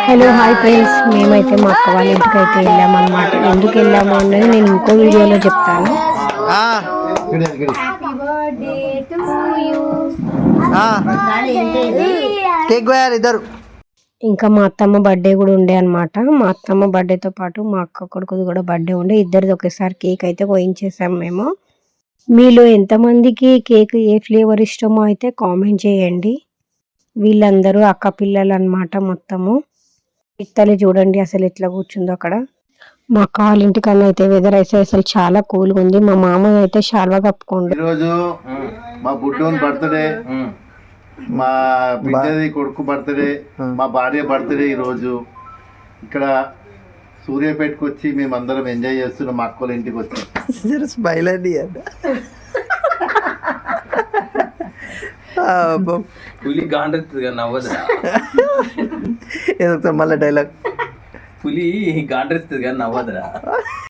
Hello hi friends, మేమైతే మా అక్క వాళ్ళ ఇంటికి అయితే వెళ్ళామన్నమాట. ఎందుకు వెళ్ళాము అన్నది నేను ఇంకో వీడియోలో చెప్తాను. ఇంకా మా అత్తమ్మ బర్త్డే కూడా ఉండే అనమాట. మా అత్తమ్మ బర్త్డేతో పాటు మా అక్క కొడుకుది కూడా బర్త్డే ఉండే. ఇద్దరిది ఒకేసారి కేక్ అయితే కోయించేసాం మేము. మీలో ఎంతమందికి కేక్ ఏ ఫ్లేవర్ ఇష్టమో అయితే కామెంట్ చేయండి. వీళ్ళందరూ అక్క పిల్లలు అనమాట మొత్తము. ఇత్తలి చూడండి అసలు ఎట్లా కూర్చుందో అక్కడ. మా అక్క వాళ్ళ ఇంటికన్నా అయితే వెదర్ అయితే అసలు చాలా కూల్గా ఉంది. మా మామయ్య అయితే శాల్వా కప్పుకోండి. ఈరోజు మా బుడ్డోని బర్త్డే, మా బిడ్డది కొడుకు బర్త్డే, మా భార్య బర్త్డే. ఈరోజు ఇక్కడ సూర్యాపేటకు వచ్చి మేమందరం ఎంజాయ్ చేస్తున్నాం. మా అక్కల ఇంటికి వచ్చి స్మైల్ అండి పులి గాండ్రెత్తుంది నవ్వదురా. మళ్ళీ డైలాగ్ పులి గాండ్రెత్తుంది కానీ నవ్వదురా.